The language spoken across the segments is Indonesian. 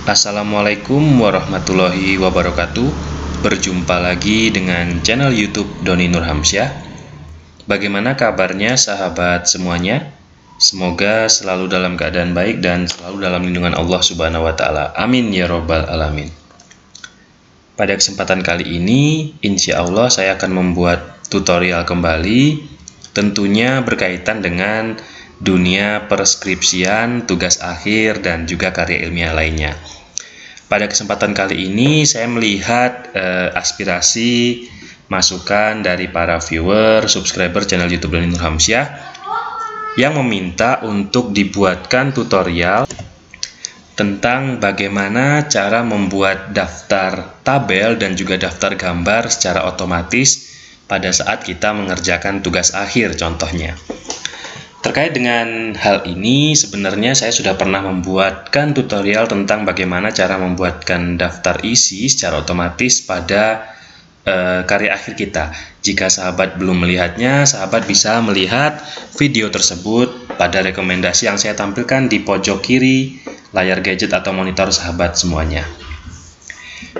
Assalamualaikum warahmatullahi wabarakatuh. Berjumpa lagi dengan channel YouTube Doni Nurhamsyah. Bagaimana kabarnya sahabat semuanya? Semoga selalu dalam keadaan baik dan selalu dalam lindungan Allah Subhanahu wa taala. Amin ya robbal alamin. Pada kesempatan kali ini, insya Allah saya akan membuat tutorial kembali, tentunya berkaitan dengan dunia perskripsian, tugas akhir, dan juga karya ilmiah lainnya. Pada kesempatan kali ini saya melihat aspirasi, masukan dari para viewer, subscriber channel YouTube Doni Nurhamsyah yang meminta untuk dibuatkan tutorial tentang bagaimana cara membuat daftar tabel dan juga daftar gambar secara otomatis pada saat kita mengerjakan tugas akhir contohnya. Terkait dengan hal ini, sebenarnya saya sudah pernah membuatkan tutorial tentang bagaimana cara membuatkan daftar isi secara otomatis pada karya akhir kita. Jika sahabat belum melihatnya, sahabat bisa melihat video tersebut pada rekomendasi yang saya tampilkan di pojok kiri layar gadget atau monitor sahabat semuanya.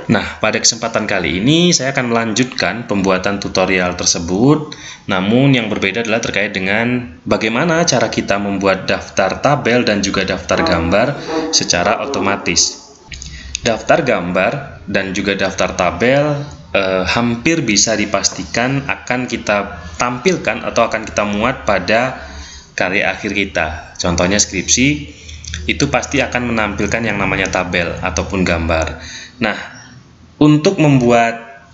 Nah, pada kesempatan kali ini saya akan melanjutkan pembuatan tutorial tersebut, namun yang berbeda adalah terkait dengan bagaimana cara kita membuat daftar tabel dan juga daftar gambar secara otomatis. Daftar gambar dan juga daftar tabel hampir bisa dipastikan akan kita tampilkan atau akan kita muat pada karya akhir kita. Contohnya skripsi, itu pasti akan menampilkan yang namanya tabel ataupun gambar. Nah, untuk membuat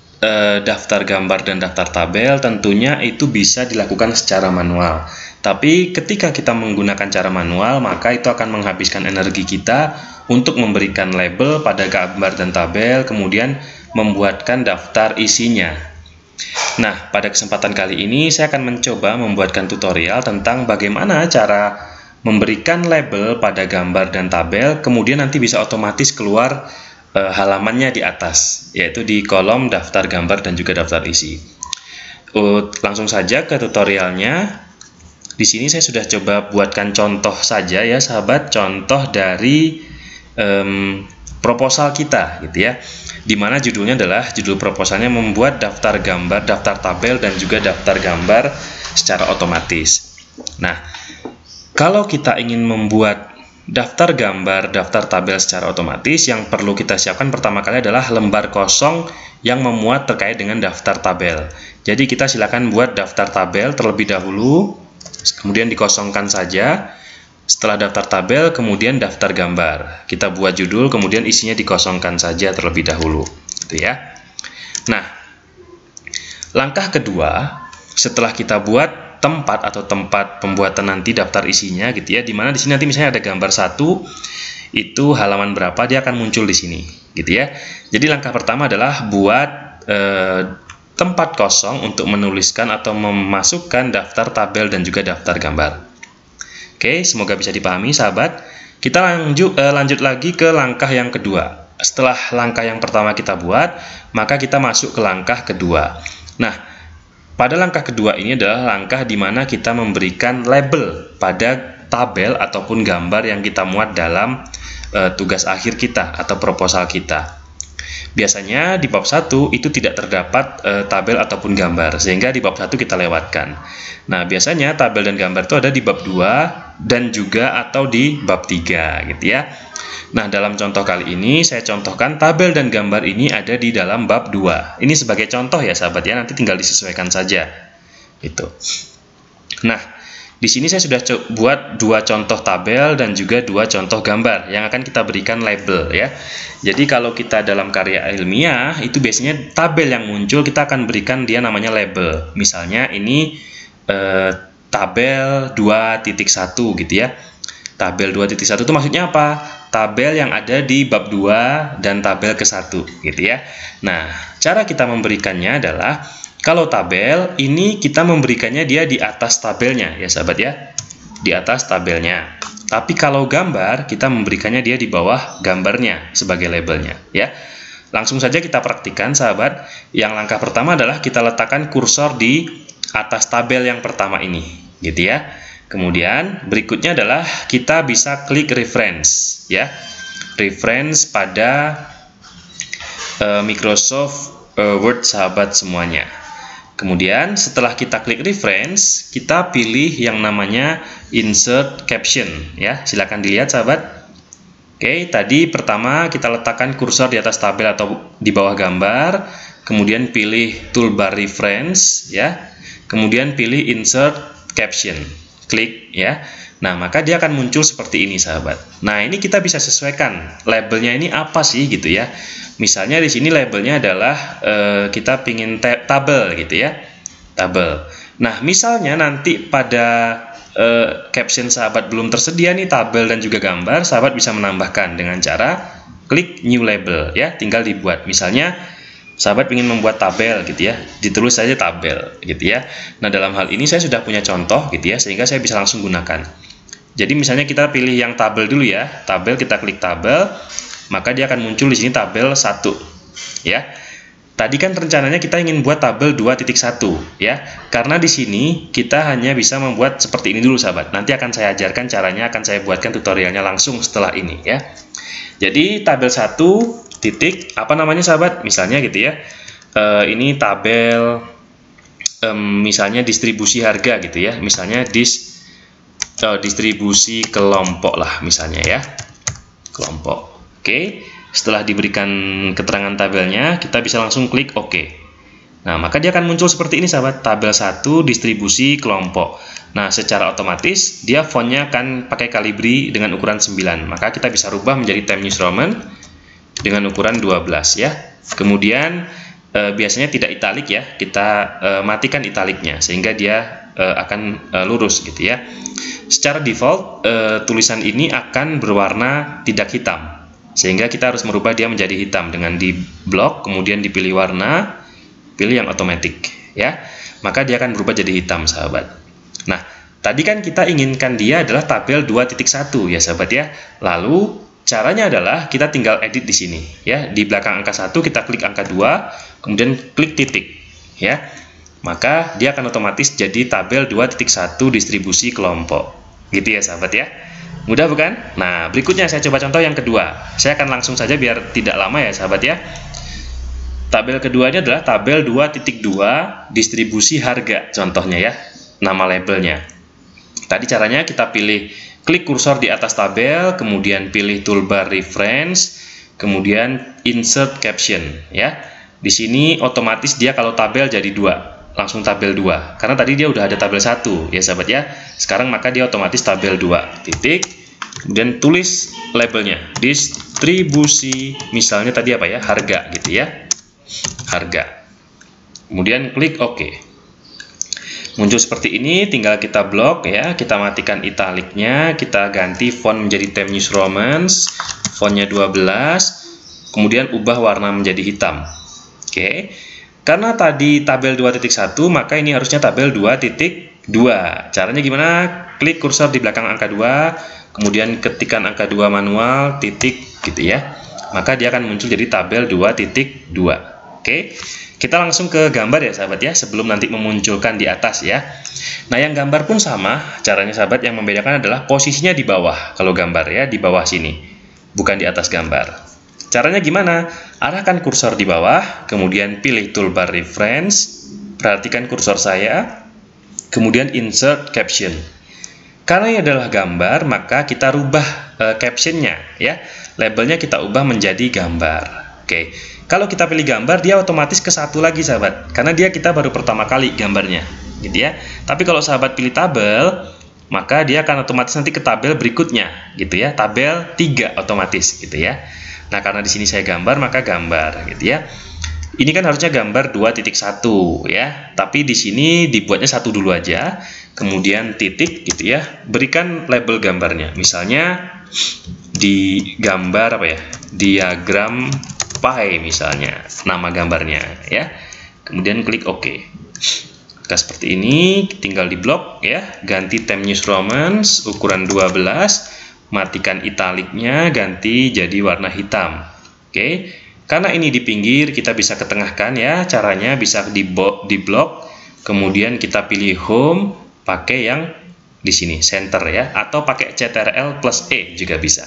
daftar gambar dan daftar tabel tentunya itu bisa dilakukan secara manual. Tapi ketika kita menggunakan cara manual, maka itu akan menghabiskan energi kita untuk memberikan label pada gambar dan tabel, kemudian membuatkan daftar isinya. Nah, pada kesempatan kali ini saya akan mencoba membuatkan tutorial tentang bagaimana cara memberikan label pada gambar dan tabel, kemudian nanti bisa otomatis keluar halamannya di atas, yaitu di kolom daftar gambar dan juga daftar isi. Langsung saja ke tutorialnya. Di sini saya sudah coba buatkan contoh saja ya sahabat, contoh dari proposal kita gitu ya, dimana judulnya adalah judul proposalnya membuat daftar gambar, daftar tabel dan juga daftar gambar secara otomatis. Nah, kalau kita ingin membuat daftar gambar, daftar tabel secara otomatis, yang perlu kita siapkan pertama kali adalah lembar kosong yang memuat terkait dengan daftar tabel. Jadi kita silakan buat daftar tabel terlebih dahulu, kemudian dikosongkan saja. Setelah daftar tabel, kemudian daftar gambar. Kita buat judul, kemudian isinya dikosongkan saja terlebih dahulu, gitu ya. Nah, langkah kedua, setelah kita buat tempat atau tempat pembuatan nanti daftar isinya gitu ya, dimana di sini nanti misalnya ada gambar 1, itu halaman berapa dia akan muncul di sini gitu ya. Jadi langkah pertama adalah buat tempat kosong untuk menuliskan atau memasukkan daftar tabel dan juga daftar gambar. Oke, semoga bisa dipahami sahabat. Kita lanjut lagi ke langkah yang kedua. Setelah langkah yang pertama kita buat, maka kita masuk ke langkah kedua. Nah, pada langkah kedua ini adalah langkah di mana kita memberikan label pada tabel ataupun gambar yang kita muat dalam tugas akhir kita atau proposal kita. Biasanya di bab 1 itu tidak terdapat tabel ataupun gambar, sehingga di bab 1 kita lewatkan. Nah, biasanya tabel dan gambar itu ada di bab 2 dan juga atau di bab 3 gitu ya. Nah, dalam contoh kali ini saya contohkan tabel dan gambar ini ada di dalam bab 2. Ini sebagai contoh ya sahabat ya, nanti tinggal disesuaikan saja. Gitu. Nah, di sini saya sudah buat 2 contoh tabel dan juga 2 contoh gambar yang akan kita berikan label ya. Jadi kalau kita dalam karya ilmiah itu biasanya tabel yang muncul kita akan berikan dia namanya label. Misalnya ini tabel 2.1 gitu ya. Tabel 2.1 itu maksudnya apa? Tabel yang ada di bab 2 dan tabel ke-1 gitu ya. Nah, cara kita memberikannya adalah kalau tabel ini kita memberikannya dia di atas tabelnya ya sahabat ya. Di atas tabelnya. Tapi kalau gambar kita memberikannya dia di bawah gambarnya sebagai labelnya ya. Langsung saja kita praktikkan sahabat. Yang langkah pertama adalah kita letakkan kursor di atas tabel yang pertama ini gitu ya. Kemudian berikutnya adalah kita bisa klik reference ya. reference pada Microsoft Word sahabat semuanya. Kemudian setelah kita klik reference, kita pilih yang namanya insert caption ya. Silakan dilihat sahabat. Oke, tadi pertama kita letakkan kursor di atas tabel atau di bawah gambar, kemudian pilih toolbar reference ya. Kemudian pilih insert caption. Klik ya. Nah, maka dia akan muncul seperti ini sahabat. Nah, ini kita bisa sesuaikan labelnya ini apa sih gitu ya. Misalnya di sini labelnya adalah kita pingin tabel gitu ya. Tabel. Nah, misalnya nanti pada caption sahabat belum tersedia nih tabel dan juga gambar, sahabat bisa menambahkan dengan cara klik new label ya, tinggal dibuat. Misalnya sahabat ingin membuat tabel gitu ya, ditulis saja tabel gitu ya. Nah, dalam hal ini saya sudah punya contoh gitu ya, sehingga saya bisa langsung gunakan. Jadi misalnya kita pilih yang tabel dulu ya, tabel, kita klik tabel, maka dia akan muncul di sini tabel 1 ya. Tadi kan rencananya kita ingin buat tabel 2.1 ya. Karena di sini kita hanya bisa membuat seperti ini dulu sahabat. Nanti akan saya ajarkan caranya, akan saya buatkan tutorialnya langsung setelah ini ya. Jadi tabel 1 titik apa namanya sahabat? Misalnya gitu ya. Ini tabel misalnya distribusi harga gitu ya. Misalnya distribusi kelompok lah misalnya ya. Kelompok. Oke. Setelah diberikan keterangan tabelnya, kita bisa langsung klik OK. Nah, maka dia akan muncul seperti ini sahabat, tabel 1 distribusi kelompok. Nah, secara otomatis dia fontnya akan pakai Calibri dengan ukuran 9. Maka kita bisa rubah menjadi Times New Roman dengan ukuran 12 ya. Kemudian biasanya tidak italik ya, kita matikan italiknya sehingga dia akan lurus gitu ya. Secara default tulisan ini akan berwarna tidak hitam. Sehingga kita harus merubah dia menjadi hitam dengan di blok, kemudian dipilih warna, pilih yang otomatis ya. Maka dia akan berubah jadi hitam sahabat. Nah, tadi kan kita inginkan dia adalah tabel 2.1 ya sahabat ya. Lalu caranya adalah kita tinggal edit di sini ya. Di belakang angka 1 kita klik angka 2, kemudian klik titik ya. Maka dia akan otomatis jadi tabel 2.1 distribusi kelompok. Gitu ya sahabat ya. Mudah bukan? Nah, berikutnya saya coba contoh yang kedua. Saya akan langsung saja biar tidak lama ya sahabat ya. Tabel keduanya adalah tabel 2.2 distribusi harga contohnya ya. Nama labelnya. Tadi caranya kita pilih klik kursor di atas tabel, kemudian pilih toolbar reference, kemudian insert caption ya. Di sini otomatis dia kalau tabel jadi 2. Langsung tabel 2 karena tadi dia udah ada tabel 1 ya sahabat ya. Sekarang maka dia otomatis tabel 2 titik, kemudian tulis labelnya distribusi, misalnya tadi apa ya, harga gitu ya, harga. Kemudian klik OK. Muncul seperti ini, tinggal kita blok ya, kita matikan italiknya, kita ganti font menjadi Times New Roman, fontnya 12, kemudian ubah warna menjadi hitam. Oke. Karena tadi tabel 2.1, maka ini harusnya tabel 2.2. Caranya gimana? Klik kursor di belakang angka 2, kemudian ketikkan angka 2 manual, titik gitu ya. Maka dia akan muncul jadi tabel 2.2. Oke. Kita langsung ke gambar ya sahabat ya, sebelum nanti memunculkan di atas ya. Nah, yang gambar pun sama, caranya sahabat, yang membedakan adalah posisinya di bawah. Kalau gambar ya, di bawah sini, bukan di atas gambar. Caranya gimana? Arahkan kursor di bawah, kemudian pilih toolbar reference, perhatikan kursor saya, kemudian insert caption. Karena ini adalah gambar, maka kita rubah captionnya ya. Labelnya kita ubah menjadi gambar. Oke. Kalau kita pilih gambar, dia otomatis ke satu lagi sahabat, karena dia kita baru pertama kali gambarnya, gitu ya. Tapi kalau sahabat pilih tabel, maka dia akan otomatis nanti ke tabel berikutnya, gitu ya. Tabel 3 otomatis, gitu ya. Nah, karena di sini saya gambar, maka gambar, gitu ya. Ini kan harusnya gambar 2.1 ya, tapi di sini dibuatnya 1 dulu aja, kemudian titik, gitu ya. Berikan label gambarnya, misalnya di gambar apa ya? Diagram pie misalnya, nama gambarnya ya. Kemudian klik OK. Jika seperti ini, tinggal di blok ya, ganti Times New Roman ukuran 12. Matikan italiknya, ganti jadi warna hitam. Oke, karena ini di pinggir, kita bisa ketengahkan ya. Caranya bisa di blok, kemudian kita pilih home, pakai yang di sini center ya, atau pakai Ctrl+E juga bisa.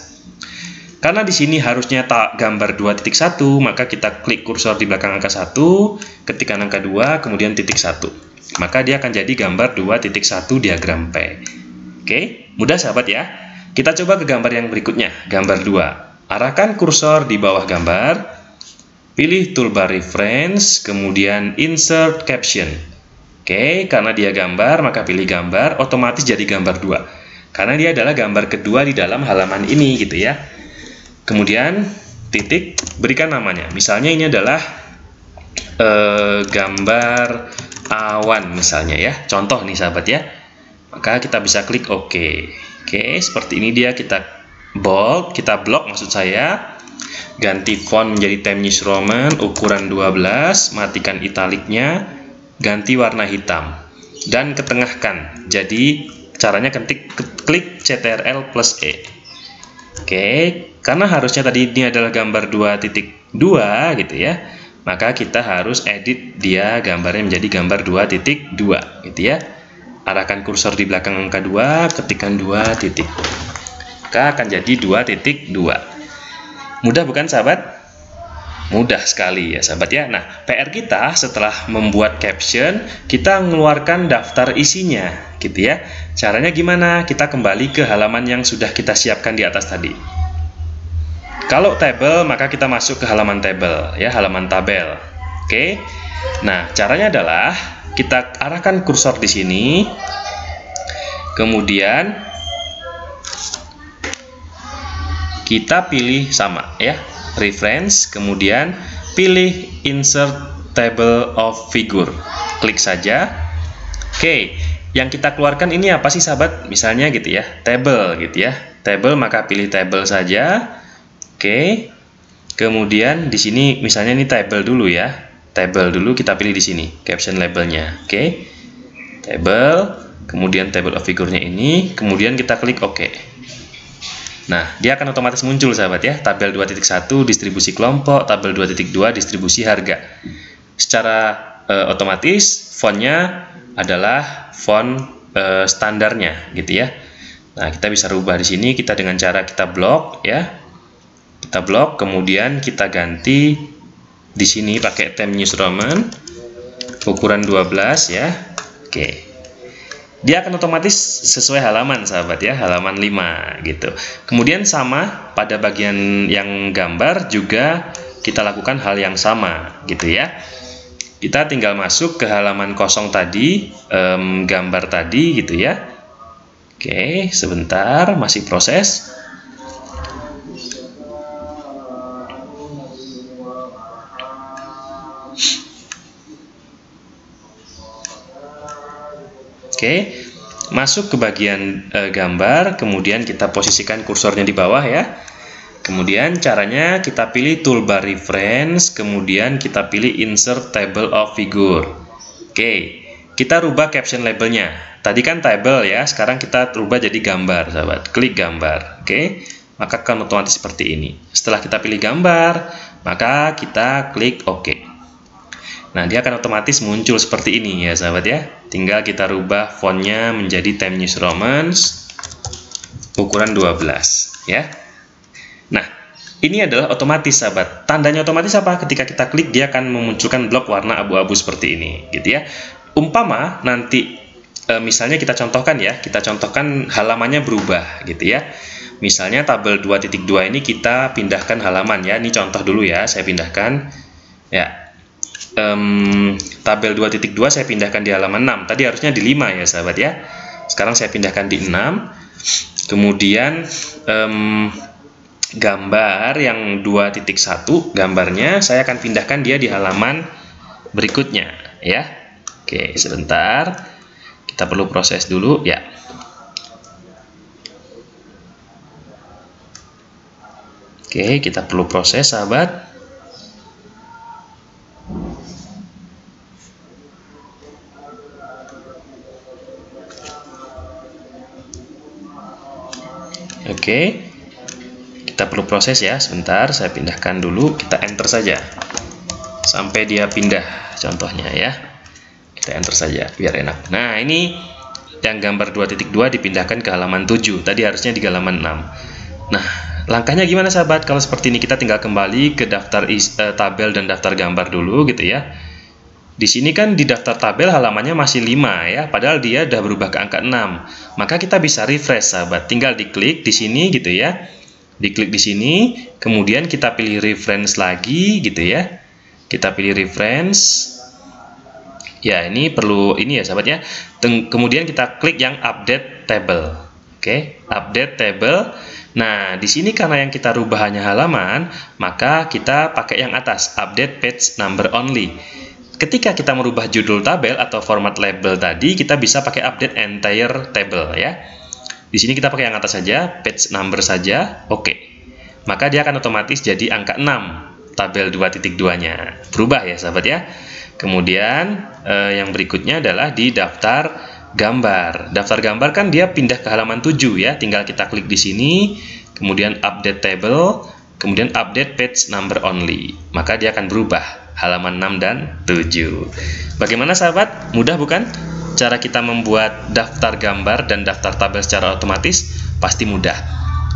Karena di sini harusnya gambar 2.1, maka kita klik kursor di belakang angka 1, ketikkan angka 2, kemudian titik 1. Maka dia akan jadi gambar 2.1 diagram P. Oke, mudah sahabat ya. Kita coba ke gambar yang berikutnya, gambar 2. Arahkan kursor di bawah gambar, pilih toolbar reference, kemudian insert caption. Oke, karena dia gambar, maka pilih gambar, otomatis jadi gambar 2. Karena dia adalah gambar kedua di dalam halaman ini gitu ya. Kemudian titik, berikan namanya. Misalnya ini adalah gambar awan misalnya ya. Contoh nih sahabat ya. Maka kita bisa klik OK. Oke, seperti ini dia, kita bold, kita block maksud saya. Ganti font menjadi Times New Roman, ukuran 12, matikan italiknya, ganti warna hitam, dan ketengahkan. Jadi caranya klik Ctrl+E. Oke, karena harusnya tadi ini adalah gambar 2.2 gitu ya, maka kita harus edit dia gambarnya menjadi gambar 2.2 gitu ya. Arahkan kursor di belakang angka 2, ketikkan 2 titik, maka akan jadi 2.2. Mudah bukan sahabat? Mudah sekali ya sahabat ya. Nah, PR kita setelah membuat caption, kita mengeluarkan daftar isinya gitu ya. Caranya gimana? Kita kembali ke halaman yang sudah kita siapkan di atas tadi. Kalau table, maka kita masuk ke halaman table ya, halaman tabel. Oke. Nah, caranya adalah kita arahkan kursor di sini. Kemudian kita pilih sama ya, reference, kemudian pilih insert table of figure, klik saja. Oke, yang kita keluarkan ini apa sih sahabat? Misalnya gitu ya, table gitu ya, table, maka pilih table saja. Oke, kemudian di sini misalnya ini table dulu ya, table dulu kita pilih di sini caption labelnya. Oke, table, kemudian table of figure-nya ini, kemudian kita klik OK. Nah, dia akan otomatis muncul sahabat ya, tabel 2.1 distribusi kelompok, tabel 2.2 distribusi harga. Secara otomatis fontnya adalah font standarnya gitu ya. Nah, kita bisa rubah di sini kita dengan cara kita blok ya. Kita blok, kemudian kita ganti di sini pakai Times New Roman ukuran 12 ya. Oke. Dia akan otomatis sesuai halaman sahabat ya, halaman 5 gitu. Kemudian sama pada bagian yang gambar juga kita lakukan hal yang sama gitu ya. Kita tinggal masuk ke halaman kosong tadi, gambar tadi gitu ya. Oke, sebentar, masih proses. Oke, masuk ke bagian gambar, kemudian kita posisikan kursornya di bawah ya. Kemudian caranya kita pilih toolbar reference, kemudian kita pilih insert table of figure. Oke, kita rubah caption labelnya. Tadi kan table ya, sekarang kita rubah jadi gambar sahabat. Klik gambar. Oke, maka akan otomatis seperti ini. Setelah kita pilih gambar, maka kita klik OK. Nah, dia akan otomatis muncul seperti ini ya sahabat ya. Tinggal kita rubah fontnya menjadi Times New Roman ukuran 12 ya. Nah, ini adalah otomatis sahabat. Tandanya otomatis apa? Ketika kita klik, dia akan memunculkan blok warna abu-abu seperti ini gitu ya. Umpama nanti misalnya kita contohkan ya, kita contohkan halamannya berubah gitu ya. Misalnya tabel 2.2 ini kita pindahkan halaman ya. Ini contoh dulu ya, saya pindahkan ya. Tabel 2.2 saya pindahkan di halaman 6. Tadi harusnya di 5 ya sahabat ya. Sekarang saya pindahkan di 6. Kemudian gambar yang 2.1 gambarnya saya akan pindahkan dia di halaman berikutnya ya. Oke, sebentar. Kita perlu proses dulu ya. Oke, kita perlu proses sahabat. Oke, kita perlu proses ya, sebentar saya pindahkan dulu, kita enter saja sampai dia pindah contohnya ya. Kita enter saja biar enak. Nah, ini yang gambar 2.2 dipindahkan ke halaman 7, tadi harusnya di halaman 6. Nah, langkahnya gimana sahabat? Kalau seperti ini kita tinggal kembali ke daftar tabel dan daftar gambar dulu gitu ya. Di sini kan di daftar tabel halamannya masih 5 ya, padahal dia udah berubah ke angka 6. Maka kita bisa refresh sahabat, tinggal diklik di sini gitu ya. Diklik di sini, kemudian kita pilih reference lagi gitu ya. Kita pilih reference. Ya, ini perlu ini ya sahabat ya. Kemudian kita klik yang update table. Oke, update table. Nah, di sini karena yang kita rubah hanya halaman, maka kita pakai yang atas, update page number only. Ketika kita merubah judul tabel atau format label tadi, kita bisa pakai update entire table ya. Di sini kita pakai yang atas saja, page number saja, oke. Maka dia akan otomatis jadi angka 6, tabel 2.2-nya. Berubah ya sahabat ya. Kemudian yang berikutnya adalah di daftar gambar. Daftar gambar kan dia pindah ke halaman 7 ya, tinggal kita klik di sini, kemudian update table, kemudian update page number only. Maka dia akan berubah halaman 6 dan 7. Bagaimana sahabat? Mudah bukan? Cara kita membuat daftar gambar dan daftar tabel secara otomatis pasti mudah.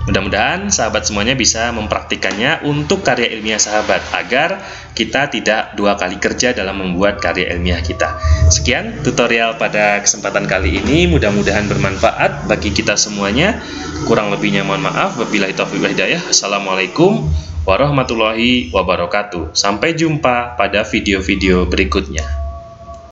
Mudah-mudahan sahabat semuanya bisa mempraktikannya untuk karya ilmiah sahabat agar kita tidak 2 kali kerja dalam membuat karya ilmiah kita. Sekian tutorial pada kesempatan kali ini, mudah-mudahan bermanfaat bagi kita semuanya. Kurang lebihnya mohon maaf. Wabillahi taufiq wal hidayah. Assalamualaikum warahmatullahi wabarakatuh. Sampai jumpa pada video-video berikutnya.